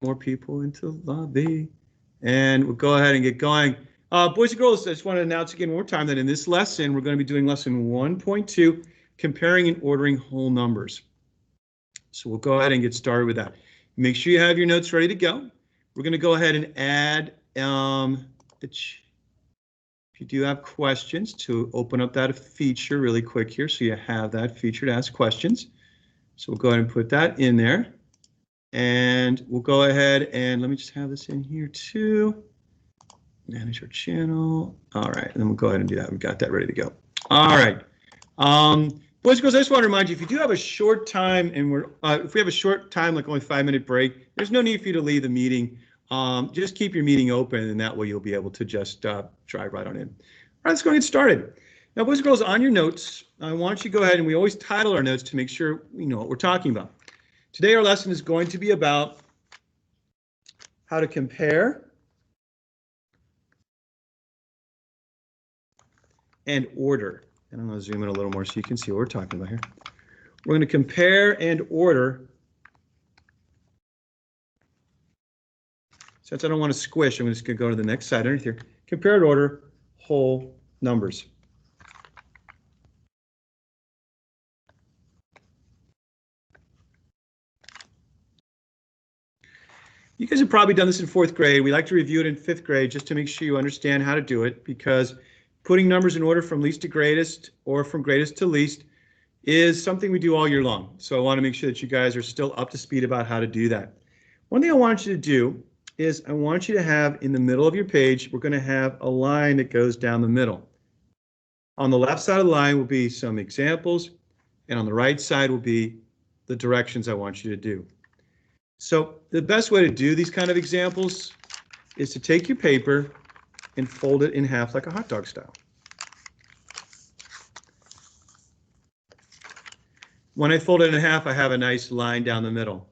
more people into the lobby. And we'll go ahead and get going. Boys and girls, I just want to announce again one more time that in this lesson, we're going to be doing lesson 1.2, comparing and ordering whole numbers. So we'll go ahead and get started with that. Make sure you have your notes ready to go. We're going to go ahead and add, if you do have questions, to open up that feature really quick here so you have that feature to ask questions. So we'll go ahead and put that in there. And we'll go ahead and let me just have this in here too. Manage our channel. All right, and then we'll go ahead and do that. We've got that ready to go. All right. Boys and girls, I just want to remind you, if you do have a short time and if we have a short time, like only 5-minute break, there's no need for you to leave the meeting. Just keep your meeting open, and that way you'll be able to just drive right on in. All right, let's go and get started. Now, boys and girls, on your notes, I want you to go ahead, and we always title our notes to make sure we know what we're talking about. Today, our lesson is going to be about how to compare and order. And I'm going to zoom in a little more so you can see what we're talking about here. We're going to compare and order. Since I don't want to squish, I'm just going to go to the next side underneath here. Compare and order whole numbers. You guys have probably done this in 4th grade. We like to review it in 5th grade just to make sure you understand how to do it, because putting numbers in order from least to greatest or from greatest to least is something we do all year long. So I want to make sure that you guys are still up to speed about how to do that. One thing I want you to do is I want you to have in the middle of your page, we're going to have a line that goes down the middle. On the left side of the line will be some examples, and on the right side will be the directions I want you to do. So the best way to do these kind of examples is to take your paper and fold it in half like a hot dog style. When I fold it in half, I have a nice line down the middle.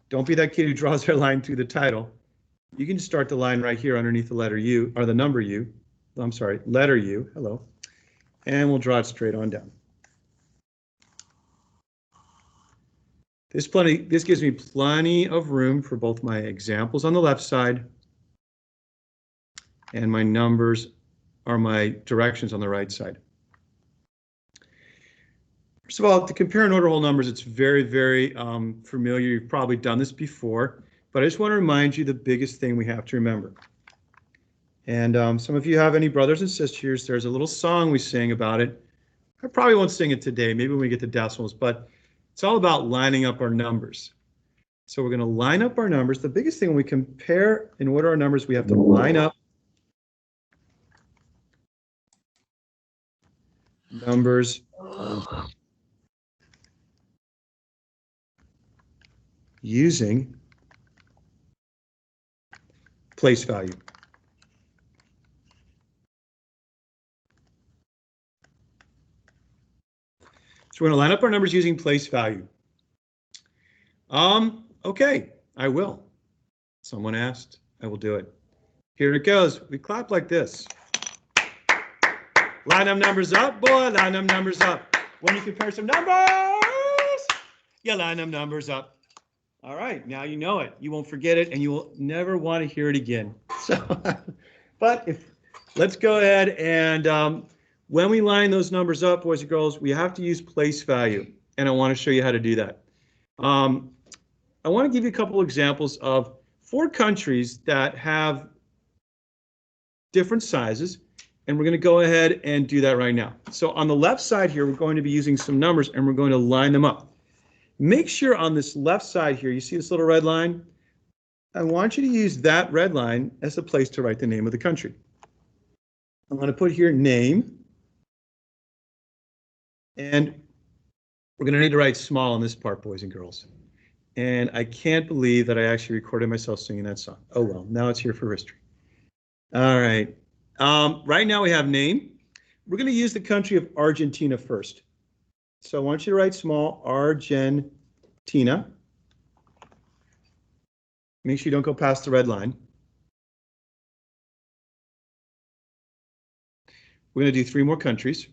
Don't be that kid who draws their line through the title. You can just start the line right here underneath the letter U, or the number U. I'm sorry, letter U, hello. And we'll draw it straight on down. This gives me plenty of room for both my examples on the left side and my numbers are my directions on the right side. First of all, to compare and order whole numbers, it's very, very familiar. You've probably done this before, but I just want to remind you the biggest thing we have to remember. And some of you have any brothers and sisters, there's a little song we sing about it. I probably won't sing it today, maybe when we get to decimals, but it's all about lining up our numbers. So we're going to line up our numbers. The biggest thing when we compare and order our numbers, we have to line up numbers using place value. So we're going to line up our numbers using place value. Okay, I will. Someone asked, I will do it. Here it goes. We clap like this. Line them numbers up, boy, line them numbers up. When you compare some numbers, you line them numbers up. All right, now you know it. You won't forget it, and you will never want to hear it again. So, let's go ahead and when we line those numbers up, boys and girls, we have to use place value, and I want to show you how to do that. I want to give you a couple examples of 4 countries that have different sizes, and we're going to go ahead and do that right now. So on the left side here, we're going to be using some numbers, and we're going to line them up. Make sure on this left side here, you see this little red line? I want you to use that red line as a place to write the name of the country. I'm going to put here name. And we're going to need to write small on this part, boys and girls. And I can't believe that I actually recorded myself singing that song. Oh, well, now it's here for history. All right. Right now we have name. We're going to use the country of Argentina first. So I want you to write small, Argentina. Make sure you don't go past the red line. We're going to do 3 more countries.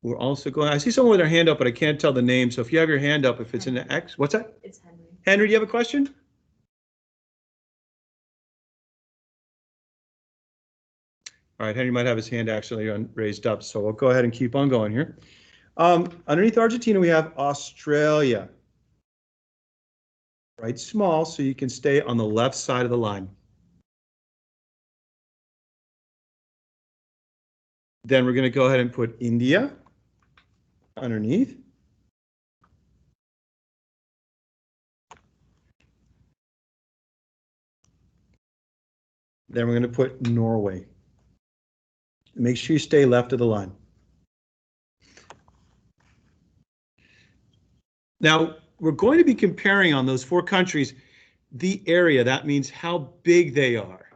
We're also going, I see someone with their hand up, but I can't tell the name. So if you have your hand up, if it's an X, what's that? It's Henry. Henry, do you have a question? All right, Henry might have his hand actually raised up, so we'll go ahead and keep on going here. Underneath Argentina, we have Australia. Write small so you can stay on the left side of the line. Then we're going to go ahead and put India underneath. Then we're going to put Norway. Make sure you stay left of the line. Now, we're going to be comparing on those 4 countries the area. That means how big they are.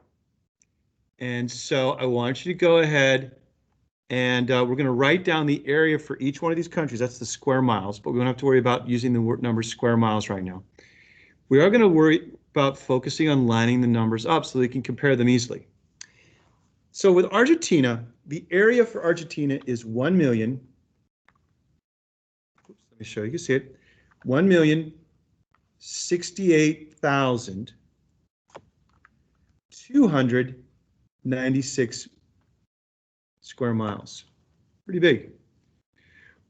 And so I want you to go ahead and we're going to write down the area for each one of these countries. That's the square miles, but we don't have to worry about using the number square miles right now. We are going to worry about focusing on lining the numbers up so they can compare them easily. So with Argentina, the area for Argentina is 1,000,000. Let me show you. You can see it. 1,068,296 square miles. Pretty big.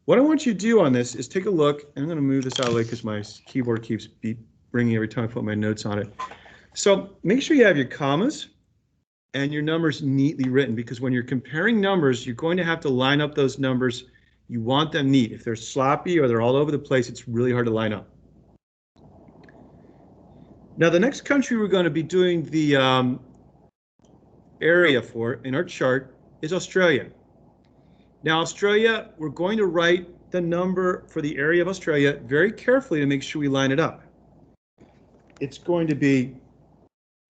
What I want you to do on this is take a look, and I'm going to move this out of the way because my keyboard keeps ringing every time I put my notes on it. So make sure you have your commas and your numbers neatly written, because when you're comparing numbers, you're going to have to line up those numbers. You want them neat. If they're sloppy or they're all over the place, it's really hard to line up. Now, the next country we're going to be doing the area for in our chart is Australia. Now, Australia, we're going to write the number for the area of Australia very carefully to make sure we line it up. It's going to be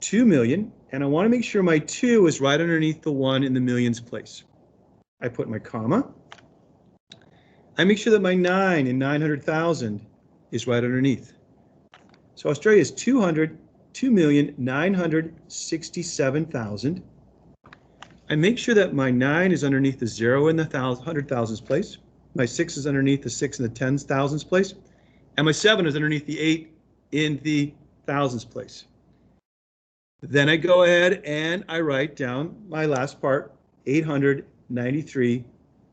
2,000,000, and I want to make sure my 2 is right underneath the 1 in the millions place. I put my comma. I make sure that my 9 in 900,000 is right underneath. So Australia is 2,967,000. I make sure that my 9 is underneath the 0 in the 100,000s place. My 6 is underneath the 6 in the 10,000s place. And my 7 is underneath the 8 in the thousands place. Then I go ahead and I write down my last part, 893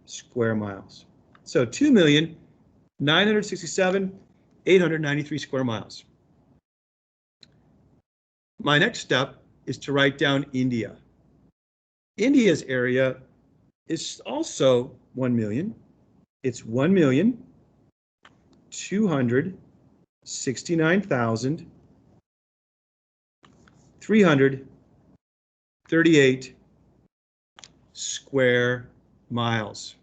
square miles. So 2,967,893 square miles. My next step is to write down India. India's area is also 1,000,000. It's 1,269,338 square miles.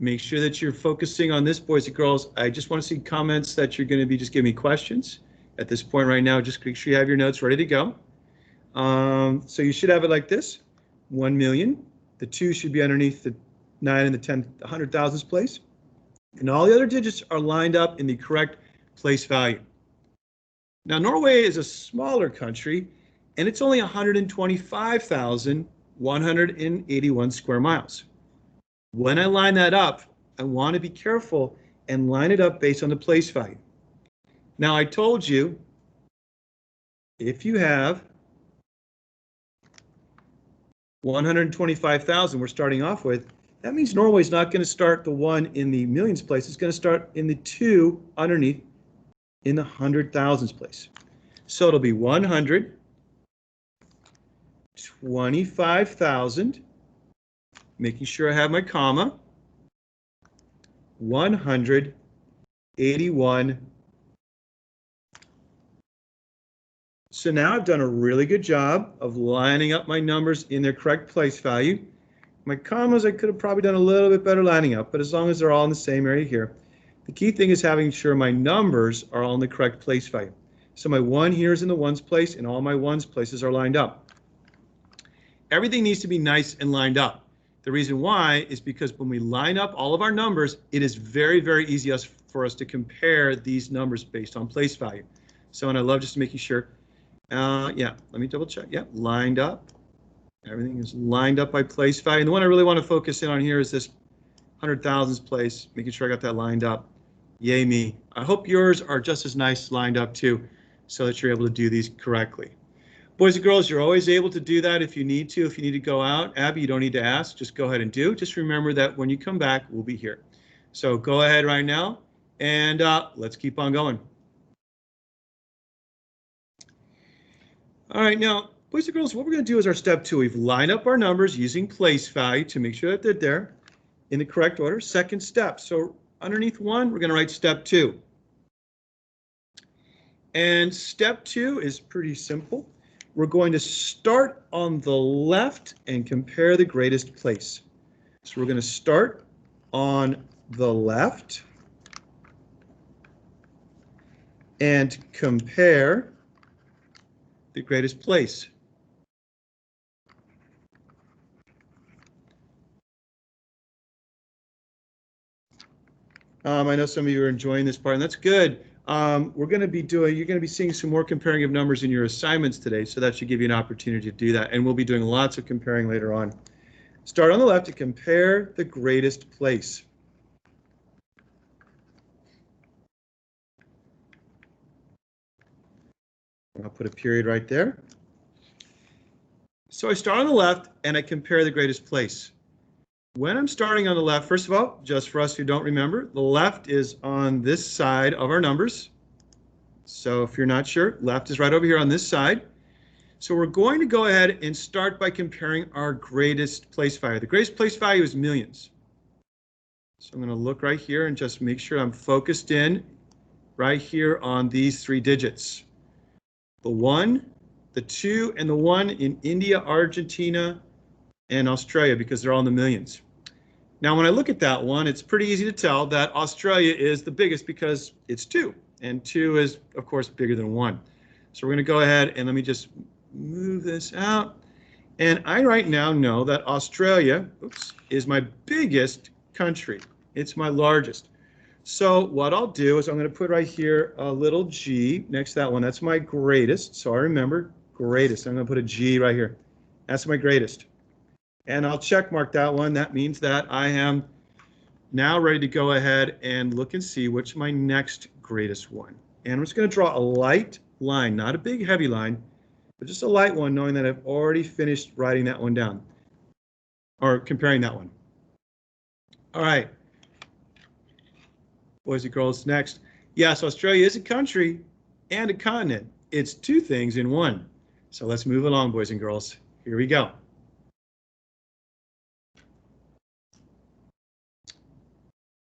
Make sure that you're focusing on this, boys and girls. I just want to see comments that you're going to be just giving me questions. At this point right now, just make sure you have your notes ready to go. So you should have it like this, 1,000,000. The 2 should be underneath the 9 and the 10, 100,000s place. And all the other digits are lined up in the correct place value. Now, Norway is a smaller country, and it's only 125,181 square miles. When I line that up, I want to be careful and line it up based on the place value. Now, I told you, if you have 125,000 we're starting off with, that means Norway's not going to start the 1 in the millions place. It's going to start in the 2 underneath in the 100,000s place. So it'll be 125,000, making sure I have my comma, 181. So now I've done a really good job of lining up my numbers in their correct place value. My commas, I could have probably done a little bit better lining up, but as long as they're all in the same area here. The key thing is having sure my numbers are all in the correct place value. So my 1 here is in the ones place, and all my ones places are lined up. Everything needs to be nice and lined up. The reason why is because when we line up all of our numbers, it is very, very easy for us to compare these numbers based on place value. So, and I love just making sure, yeah, let me double check. Yeah, lined up. Everything is lined up by place value. And the one I really want to focus in on here is this 100,000s place, making sure I got that lined up. Yay me. I hope yours are just as nice lined up too, so that you're able to do these correctly. Boys and girls, you're always able to do that if you need to. If you need to go out, Abby, you don't need to ask. Just go ahead and do. Just remember that when you come back, we'll be here. So go ahead right now, and let's keep on going. All right, now, boys and girls, what we're going to do is our step 2. We've lined up our numbers using place value to make sure that they're there in the correct order. Second step. So underneath 1, we're going to write step 2. And step 2 is pretty simple. We're going to start on the left and compare the greatest place. So we're going to start on the left and compare the greatest place. I know some of you are enjoying this part, and that's good. You're going to be seeing some more comparing of numbers in your assignments today, so that should give you an opportunity to do that. And we'll be doing lots of comparing later on. Start on the left to compare the greatest place. I'll put a period right there. So I start on the left and I compare the greatest place. When I'm starting on the left, first of all, just for us who don't remember, the left is on this side of our numbers. So if you're not sure, left is right over here on this side. So we're going to go ahead and start by comparing our greatest place value. The greatest place value is millions. So I'm going to look right here and just make sure I'm focused in right here on these 3 digits. The 1, the 2, and the 1 in India, Argentina, and Australia, because they're all in the millions. Now, when I look at that one, it's pretty easy to tell that Australia is the biggest because it's 2, and 2 is, of course, bigger than 1. So we're going to go ahead and let me just move this out. And I right now know that Australia, is my biggest country. It's my largest. So what I'll do is I'm going to put right here a little g next to that one. That's my greatest. So I remember greatest. I'm going to put a G right here. That's my greatest. And I'll check mark that one. That means that I am now ready to go ahead and look and see which my next greatest one. And I'm just going to draw a light line, not a big heavy line, but just a light one, knowing that I've already finished writing that one down or comparing that one. All right. Boys and girls, next. Yes, Australia is a country and a continent. It's 2 things in one. So let's move along, boys and girls. Here we go.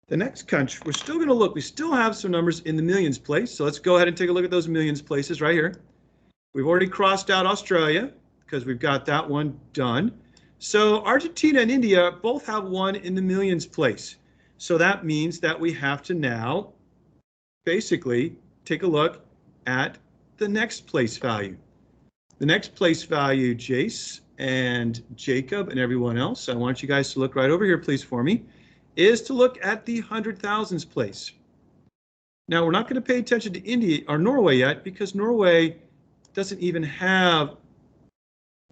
The next country, we're still going to look. We still have some numbers in the millions place. So let's go ahead and take a look at those millions places right here. We've already crossed out Australia because we've got that one done. So Argentina and India both have 1 in the millions place. So that means that we have to now basically take a look at the next place value. The next place value, Jace and Jacob and everyone else, I want you guys to look right over here, please, for me, is to look at the 100,000s place. Now, we're not going to pay attention to India or Norway yet because Norway doesn't even have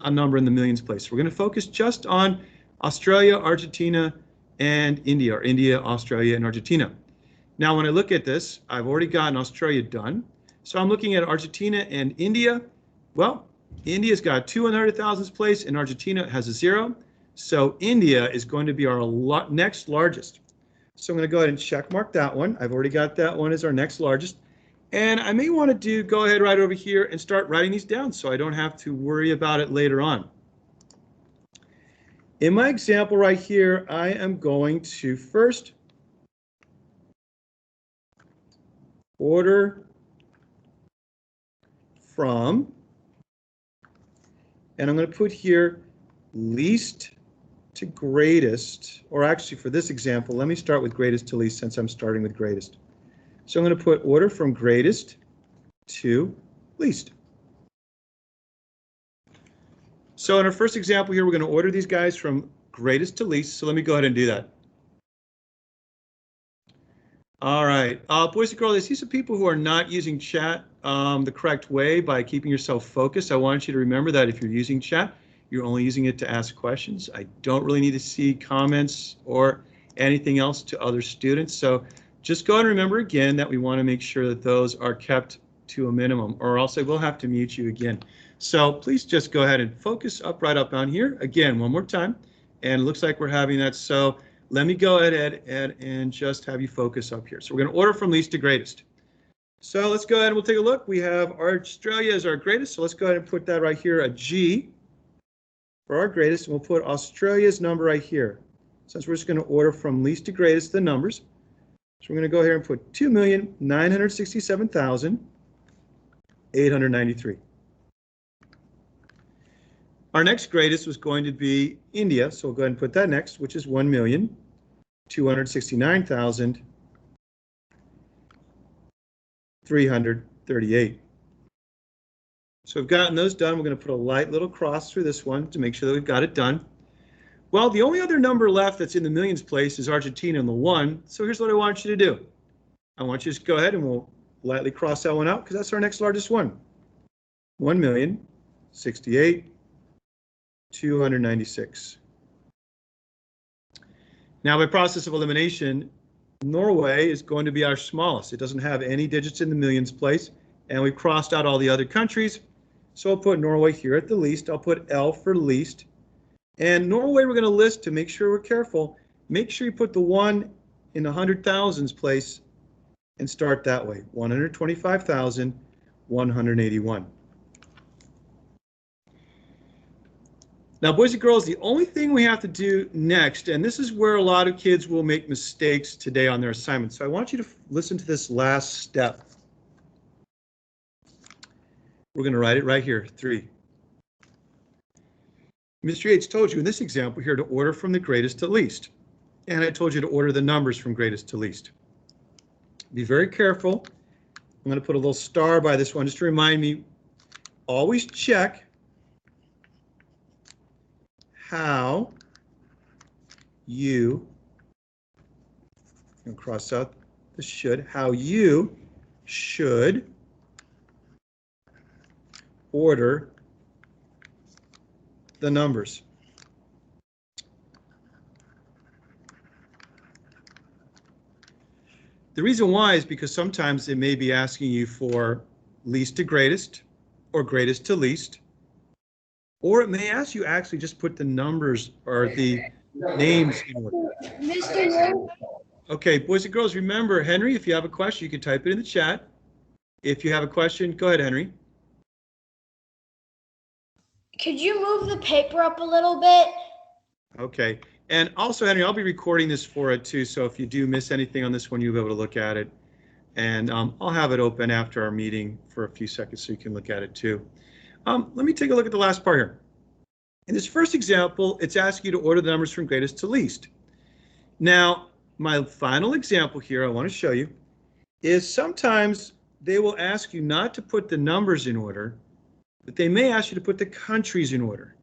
a number in the millions place. We're going to focus just on Australia, Argentina, and India, or India, Australia, and Argentina. Now, when I look at this, I've already gotten Australia done. So I'm looking at Argentina and India. Well, India's got 2 in the 100,000s place, and Argentina has a 0. So India is going to be our next largest. So I'm going to go ahead and check mark that one. I've already got that one as our next largest. And I may want to go ahead right over here and start writing these down so I don't have to worry about it later on. In my example right here, I am going to first order from, and I'm going to put here least to greatest, or actually for this example, let me start with greatest to least since I'm starting with greatest. So I'm going to put order from greatest to least. So in our first example here, we're going to order these guys from greatest to least. So let me go ahead and do that. All right, boys and girls, I see some people who are not using chat the correct way by keeping yourself focused. I want you to remember that if you're using chat, you're only using it to ask questions. I don't really need to see comments or anything else to other students. So just go and remember again that we want to make sure that those are kept to a minimum, or else I will have to mute you again. So please just go ahead and focus up right up on here. Again, one more time. And it looks like we're having that. So let me go ahead and just have you focus up here. So we're going to order from least to greatest. So let's go ahead and we'll take a look. We have Australia as our greatest. So let's go ahead and put that right here, a G for our greatest. And we'll put Australia's number right here. Since we're just going to order from least to greatest the numbers. So we're going to go here and put 2,967,893. Our next greatest was going to be India, so we'll go ahead and put that next, which is 1,269,338. So we've gotten those done. We're going to put a light little cross through this one to make sure that we've got it done. Well, the only other number left that's in the millions place is Argentina in the 1. So here's what I want you to do. I want you to just go ahead and we'll lightly cross that one out because that's our next largest one. 1,068,296. Now, by process of elimination, Norway is going to be our smallest. It doesn't have any digits in the millions place, and we've crossed out all the other countries. So I'll put Norway here at the least. I'll put L for least. And Norway, we're going to list to make sure we're careful. Make sure you put the 1 in the 100,000s place and start that way. 125,181. Now, boys and girls, the only thing we have to do next, and this is where a lot of kids will make mistakes today on their assignment. So I want you to listen to this last step. We're going to write it right here, 3. Mr. Yates told you in this example here to order from the greatest to least. And I told you to order the numbers from greatest to least. Be very careful. I'm going to put a little star by this one just to remind me, always check how you, and cross out the should, how you should order the numbers. The reason why is because sometimes it may be asking you for least to greatest or greatest to least, or it may ask you actually just put the numbers or the names in order. Okay, boys and girls, remember, Henry, if you have a question, you can type it in the chat. If you have a question, go ahead, Henry. Could you move the paper up a little bit? Okay. And also, Henry, I'll be recording this for it too, so if you do miss anything on this one, you'll be able to look at it. And I'll have it open after our meeting for a few seconds so you can look at it too. Let me take a look at the last part here. In this first example, it's asking you to order the numbers from greatest to least. Now, my final example here I want to show you is sometimes they will ask you not to put the numbers in order, but they may ask you to put the countries in order.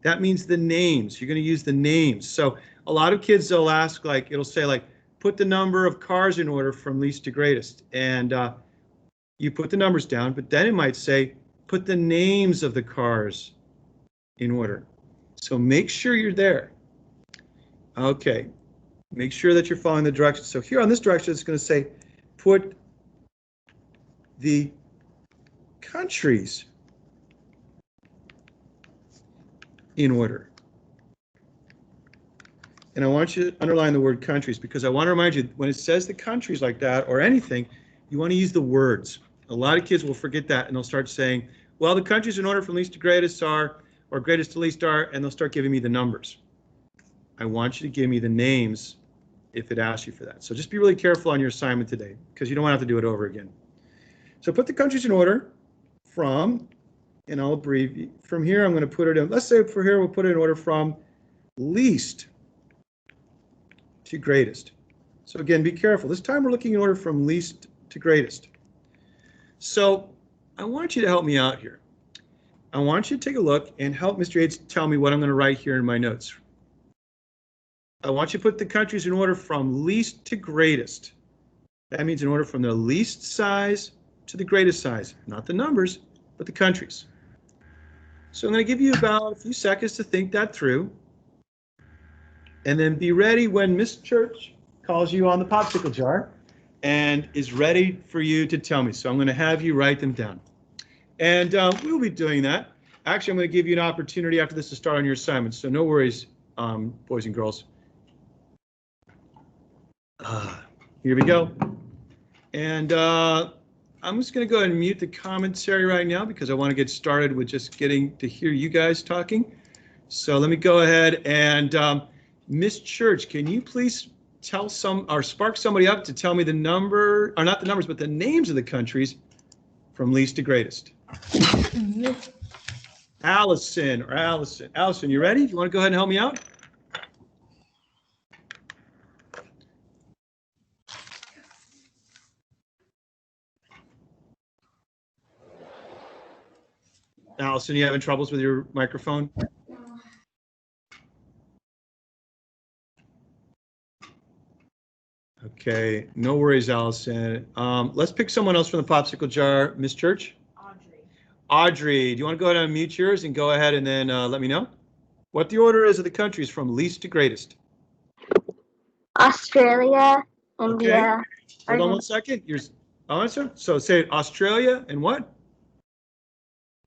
That means the names. You're going to use the names. So a lot of kids, they'll ask, like, it'll say, like, put the number of cars in order from least to greatest. And you put the numbers down, but then it might say, put the names of the cars in order. So make sure you're there. Okay. Make sure that you're following the directions. So here on this direction, it's going to say, put the countries in order. And I want you to underline the word countries because I want to remind you, when it says the countries like that or anything, you want to use the words. A lot of kids will forget that and they'll start saying, well, the countries in order from least to greatest are, or greatest to least are, and they'll start giving me the numbers. I want you to give me the names if it asks you for that. So just be really careful on your assignment today because you don't want to have to do it over again. So put the countries in order from, and I'll abbreviate from here. I'm going to put it in, let's say for here, we'll put it in order from least to greatest. So again, be careful. This time we're looking in order from least to greatest. So I want you to help me out here. I want you to take a look and help Mr. Yates tell me what I'm going to write here in my notes. I want you to put the countries in order from least to greatest. That means in order from the least size to the greatest size, not the numbers, but the countries. So I'm going to give you about a few seconds to think that through. And then be ready when Miss Church calls you on the popsicle jar and is ready for you to tell me. So I'm going to have you write them down. And we'll be doing that. Actually, I'm going to give you an opportunity after this to start on your assignments. So no worries, boys and girls. Here we go. And I'm just going to go ahead and mute the commentary right now because I want to get started with just getting to hear you guys talking. So let me go ahead and Miss Church, can you please tell spark somebody up to tell me the number, or not the numbers, but the names of the countries from least to greatest? Allison, you ready? You want to go ahead and help me out? Allison, you having troubles with your microphone? Okay, no worries, Allison. Let's pick someone else from the popsicle jar. Miss Church? Audrey, do you want to go ahead and unmute yours and go ahead and then let me know what the order is of the countries from least to greatest? Australia, India. Okay. Hold on one second. So say Australia and what?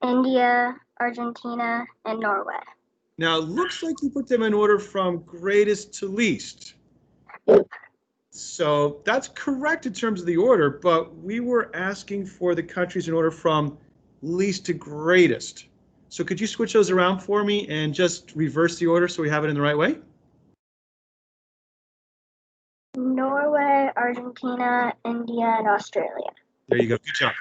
India, Argentina, and Norway. Now, it looks like you put them in order from greatest to least. So that's correct in terms of the order, but we were asking for the countries in order from least to greatest. So could you switch those around for me and just reverse the order so we have it in the right way? Norway, Argentina, India, and Australia. There you go. Good job.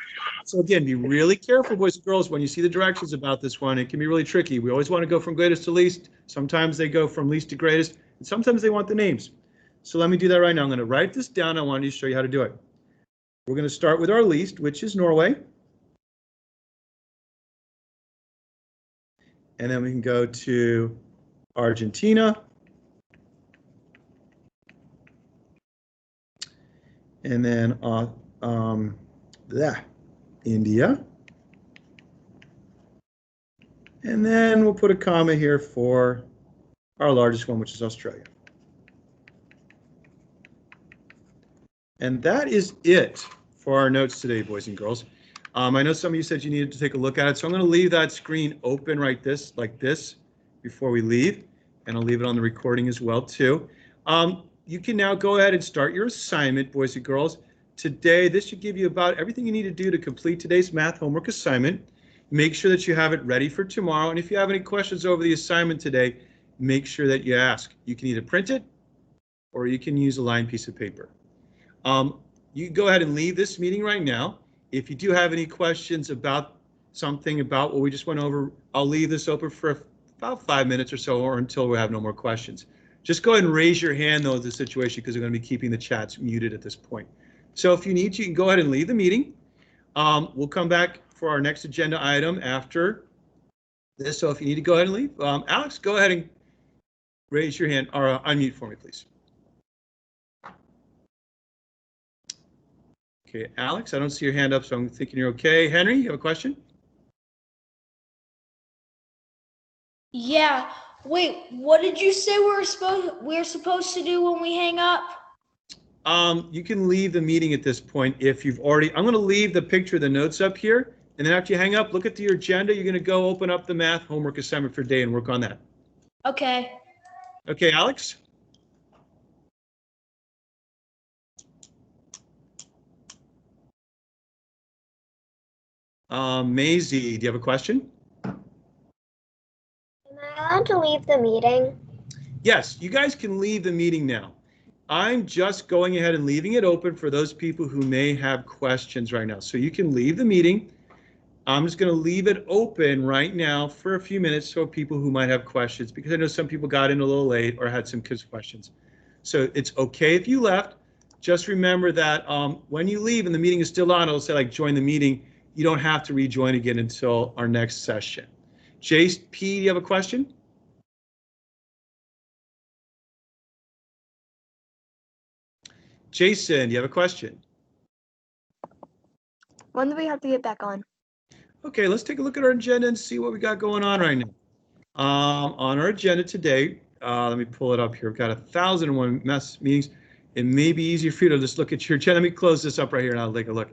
So again, be really careful, boys and girls, when you see the directions about this one. It can be really tricky. We always want to go from greatest to least. Sometimes they go from least to greatest, and sometimes they want the names. So let me do that right now. I'm going to write this down. I wanted to show you how to do it. We're going to start with our least, which is Norway. And then we can go to Argentina. And then India. And then we'll put a comma here for our largest one, which is Australia. And that is it for our notes today, boys and girls. I know some of you said you needed to take a look at it, so I'm going to leave that screen open like this before we leave, and I'll leave it on the recording as well too. You can now go ahead and start your assignment, boys and girls. Today, this should give you about everything you need to do to complete today's math homework assignment. Make sure that you have it ready for tomorrow, and if you have any questions over the assignment today, make sure that you ask. You can either print it or you can use a lined piece of paper. You can go ahead and leave this meeting right now. If you do have any questions about something about what we just went over, I'll leave this open for about 5 minutes or so, or until we have no more questions. Just go ahead and raise your hand though in this situation, because we're going to be keeping the chats muted at this point. So if you need to, you can go ahead and leave the meeting. We'll come back for our next agenda item after this. So if you need to go ahead and leave, Alex, go ahead and raise your hand or unmute for me, please. Okay, Alex, I don't see your hand up, so I'm thinking you're okay. Henry, you have a question? Yeah. Wait, what did you say we're supposed to do when we hang up? You can leave the meeting at this point if you've already. I'm going to leave the picture of the notes up here, and then after you hang up, look at your agenda. You're going to go open up the math homework assignment for today and work on that. Okay. Okay, Alex? Maisie, do you have a question? Am I allowed to leave the meeting? Yes, you guys can leave the meeting now. I'm just going ahead and leaving it open for those people who may have questions right now. So you can leave the meeting. I'm just going to leave it open right now for a few minutes so people who might have questions, because I know some people got in a little late or had some questions. So it's okay if you left. Just remember that when you leave and the meeting is still on, it'll say like join the meeting. You don't have to rejoin again until our next session. Jace P, do you have a question? Jason, do you have a question? When do we have to get back on? Okay, let's take a look at our agenda and see what we got going on right now. On our agenda today, let me pull it up here. We've got 1,001 meetings. it may be easier for you to just look at your chat. Let me close this up right here and I'll take a look.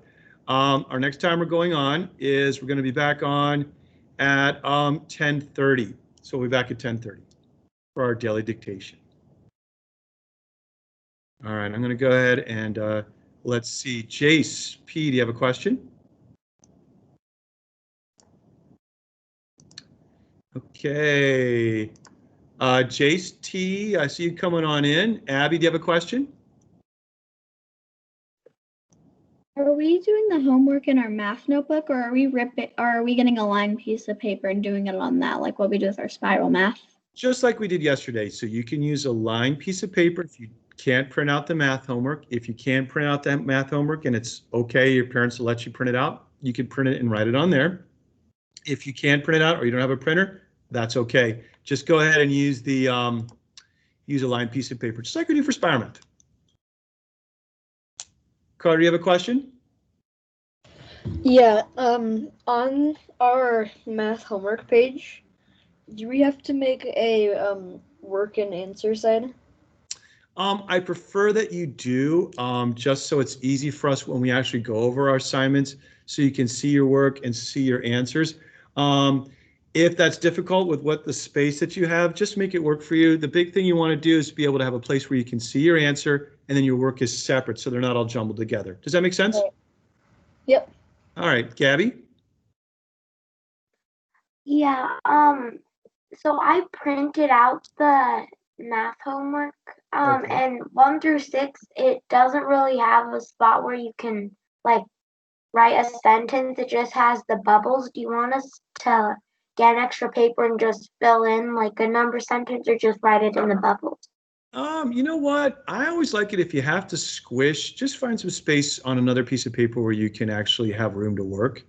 Our next time we're going on is we're going to be back on at 10:30. So we'll be back at 10:30 for our daily dictation. All right, I'm going to go ahead and let's see. Jace P, do you have a question? Okay. Jace T, I see you coming on in. Abby, do you have a question? Are we doing the homework in our math notebook, or are we getting a lined piece of paper and doing it on that, like what we do with our spiral math? Just like we did yesterday. So you can use a lined piece of paper if you can't print out the math homework. If you can't print out that math homework and it's okay, your parents will let you print it out, you can print it and write it on there. If you can't print it out or you don't have a printer, that's okay. Just go ahead and use the use a lined piece of paper, just like we do for spiral math. Carter, you have a question? Yeah, on our math homework page, do we have to make a work and answer side? I prefer that you do, just so it's easy for us when we actually go over our assignments, so you can see your work and see your answers. If that's difficult with what the space that you have, just make it work for you. The big thing you want to do is be able to have a place where you can see your answer and then your work is separate, so they're not all jumbled together. Does that make sense? Right. Yep. All right, Gabby? Yeah, so I printed out the math homework, Okay. and 1 through 6, it doesn't really have a spot where you can, like, write a sentence. It just has the bubbles. Do you want us to get an extra paper and just fill in, like, a number sentence, or just write it in the bubbles? You know what? I always like it if you have to squish, just find some space on another piece of paper where you can actually have room to work.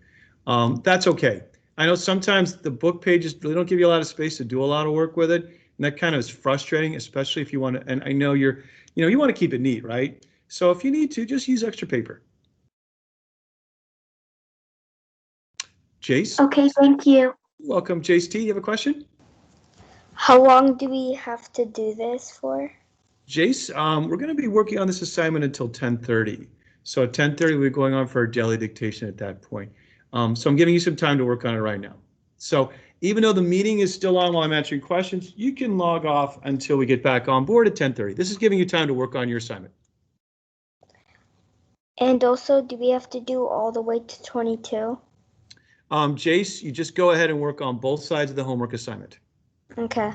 That's okay. I know sometimes the book pages really don't give you a lot of space to do a lot of work with it, and that kind of is frustrating, especially if you want to, and I know you want to keep it neat, right? So if you need to, just use extra paper. Jace? Okay, thank you. Welcome, Jace T. You have a question? How long do we have to do this for? Jace, we're going to be working on this assignment until 10:30. So at 10:30, we're going on for our daily dictation at that point. So I'm giving you some time to work on it right now. So even though the meeting is still on while I'm answering questions, you can log off until we get back on board at 10:30. This is giving you time to work on your assignment. And also, do we have to do all the way to 22? Jace, you just go ahead and work on both sides of the homework assignment. Okay.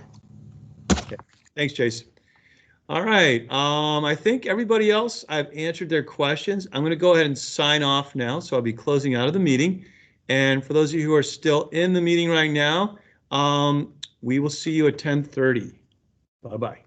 Thanks, Jace. All right. I think everybody else, I've answered their questions. I'm going to go ahead and sign off now. So I'll be closing out of the meeting. And for those of you who are still in the meeting right now, we will see you at 10:30. Bye-bye.